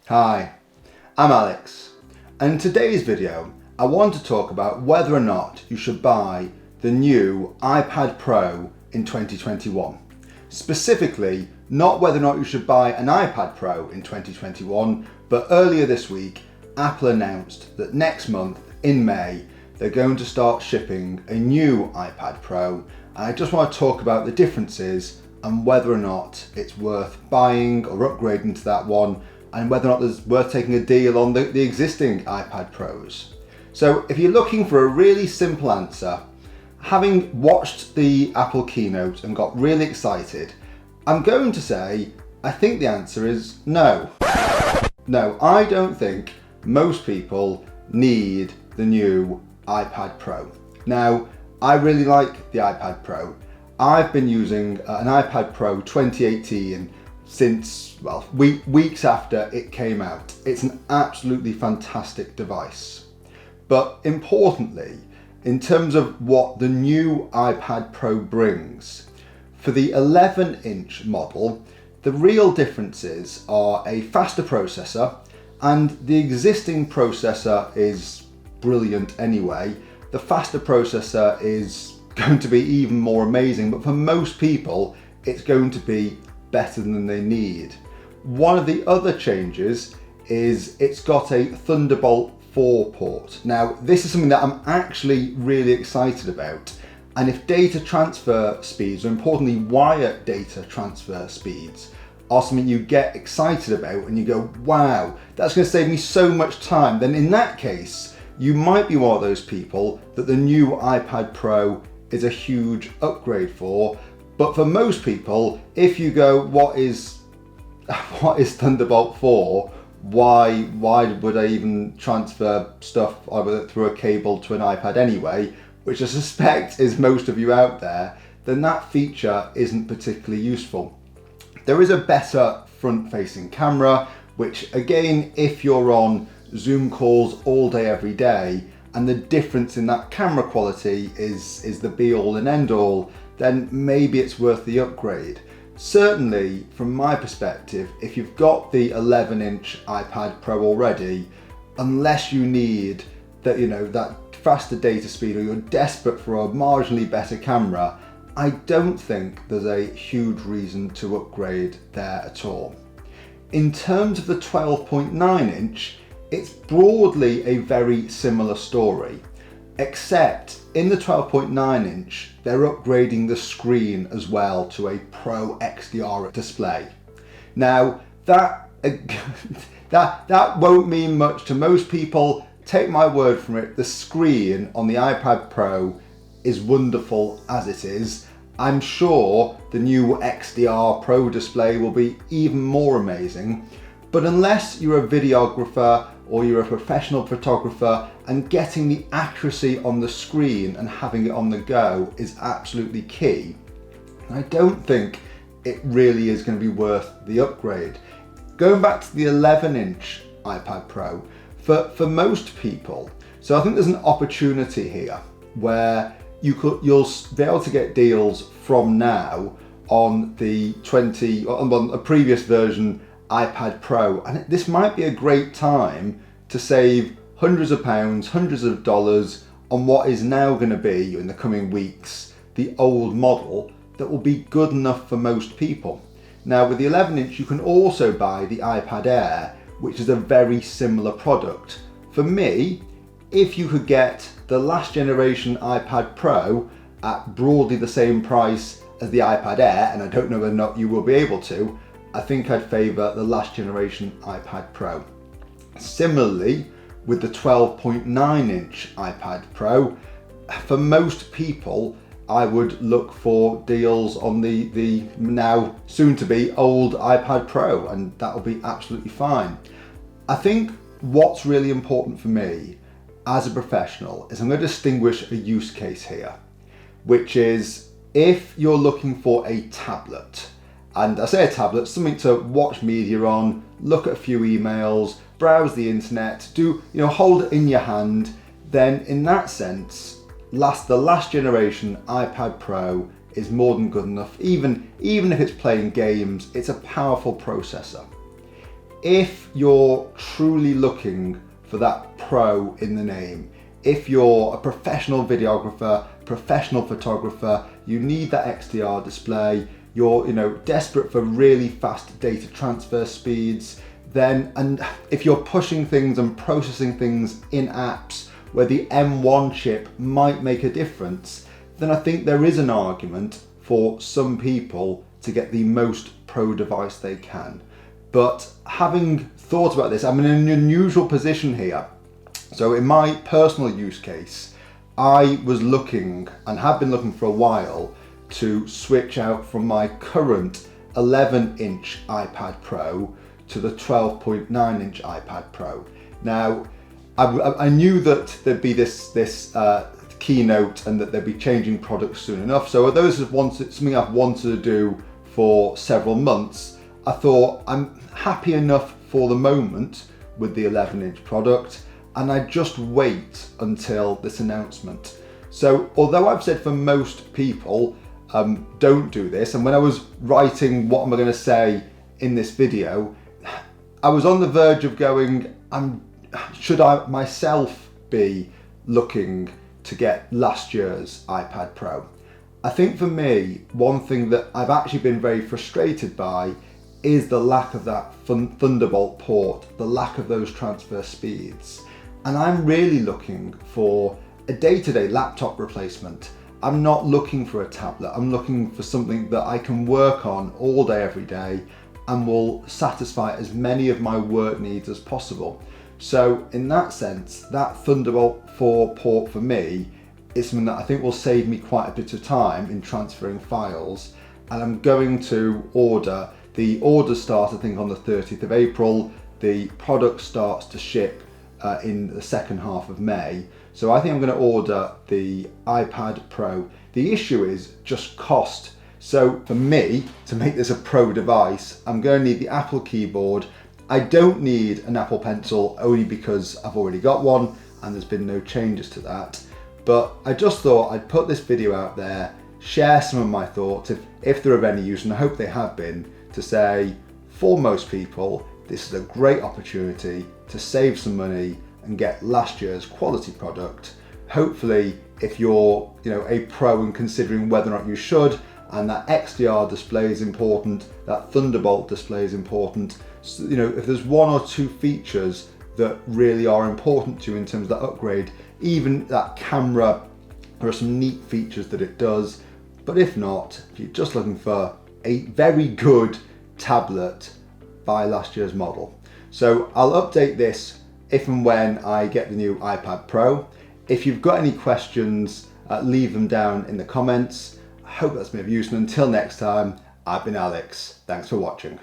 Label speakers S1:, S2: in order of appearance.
S1: Hi, I'm Alex, and in today's video I want to talk about whether or not you should buy the new iPad Pro in 2021. Specifically, not whether or not you should buy an iPad Pro in 2021, but earlier this week Apple announced that next month in May they're going to start shipping a new iPad Pro, and I just want to talk about the differences and whether or not it's worth buying or upgrading to that one, and whether or not it's worth taking a deal on the existing iPad Pros. So if you're looking for a really simple answer, having watched the Apple keynote and got really excited, I'm going to say I think the answer is no. No, I don't think most people need the new iPad Pro. Now, I really like the iPad Pro. I've been using an iPad Pro 2018 since, well, weeks after it came out. It's an absolutely fantastic device. But importantly, in terms of what the new iPad Pro brings, for the 11-inch model, the real differences are a faster processor, and the existing processor is brilliant anyway. The faster processor is going to be even more amazing, but for most people it's going to be better than they need. One of the other changes is it's got a Thunderbolt 4 port. Now, this is something that I'm actually really excited about, and if data transfer speeds, or importantly wire data transfer speeds, are something you get excited about and you go, wow, that's going to save me so much time, then in that case you might be one of those people that the new iPad Pro is a huge upgrade for. But for most people, if you go, what is Thunderbolt 4? Why would I even transfer stuff through a cable to an iPad anyway, which I suspect is most of you out there, then that feature isn't particularly useful. There is a better front-facing camera, which again, if you're on Zoom calls all day, every day, and the difference in that camera quality is the be-all and end-all, then maybe it's worth the upgrade. Certainly, from my perspective, if you've got the 11-inch iPad Pro already, unless you need that, that faster data speed, or you're desperate for a marginally better camera, I don't think there's a huge reason to upgrade there at all. In terms of the 12.9-inch, it's broadly a very similar story, except in the 12.9-inch, they're upgrading the screen as well to a Pro XDR display. Now, that won't mean much to most people. Take my word for it, the screen on the iPad Pro is wonderful as it is. I'm sure the new XDR Pro display will be even more amazing. But unless you're a videographer or you're a professional photographer, and getting the accuracy on the screen and having it on the go is absolutely key, I don't think it really is going to be worth the upgrade. Going back to the 11-inch iPad Pro, for most people, so I think there's an opportunity here where you'll be able to get deals from now on on a previous version iPad Pro, and this might be a great time to save hundreds of pounds, hundreds of dollars on what is now going to be, in the coming weeks, the old model that will be good enough for most people. Now, with the 11-inch, you can also buy the iPad Air, which is a very similar product. For me, if you could get the last generation iPad Pro at broadly the same price as the iPad Air, and I don't know whether or not you will be able to, I think I'd favour the last generation iPad Pro. Similarly, with the 12.9-inch iPad Pro, for most people, I would look for deals on the now soon-to-be old iPad Pro, and that will be absolutely fine. I think what's really important for me as a professional is I'm going to distinguish a use case here, which is if you're looking for a tablet, and I say a tablet, something to watch media on, look at a few emails, browse the internet, hold it in your hand, then in that sense, the last generation iPad Pro is more than good enough. Even if it's playing games, it's a powerful processor. if you're truly looking for that pro in the name, if you're a professional videographer, professional photographer, you need that XDR display, you're desperate for really fast data transfer speeds, then, and if you're pushing things and processing things in apps where the M1 chip might make a difference, then I think there is an argument for some people to get the most pro device they can. But having thought about this, I'm in an unusual position here. So in my personal use case, I was looking and have been looking for a while to switch out from my current 11-inch iPad Pro to the 12.9-inch iPad Pro. Now, I knew that there'd be this keynote and that they'd be changing products soon enough. So those have wanted something I've wanted to do for several months. I thought I'm happy enough for the moment with the 11-inch product, and I just wait until this announcement. So although I've said for most people, don't do this, and when I was writing what am I going to say in this video, I was on the verge of going, should I myself be looking to get last year's iPad Pro? I think for me, one thing that I've actually been very frustrated by is the lack of that Thunderbolt port, the lack of those transfer speeds. And I'm really looking for a day-to-day laptop replacement. I'm not looking for a tablet. I'm looking for something that I can work on all day, every day, and will satisfy as many of my work needs as possible. So in that sense, that Thunderbolt 4 port for me is something that I think will save me quite a bit of time in transferring files. And I'm going to order. The orders start, I think, on the 30th of April. The product starts to ship in the second half of May. So I think I'm going to order the iPad Pro. The issue is just cost. So for me, to make this a pro device, I'm going to need the Apple keyboard. I don't need an Apple Pencil, only because I've already got one and there's been no changes to that. But I just thought I'd put this video out there, share some of my thoughts, if they're of any use, and I hope they have been, to say, for most people, this is a great opportunity to save some money and get last year's quality product. Hopefully, if you're a pro and considering whether or not you should, and that XDR display is important, that Thunderbolt display is important. So, if there's one or two features that really are important to you in terms of that upgrade, even that camera, there are some neat features that it does. But if not, if you're just looking for a very good tablet, buy last year's model. So I'll update this if and when I get the new iPad Pro. If you've got any questions, leave them down in the comments. I hope that's been of use, and until next time, I've been Alex. Thanks for watching.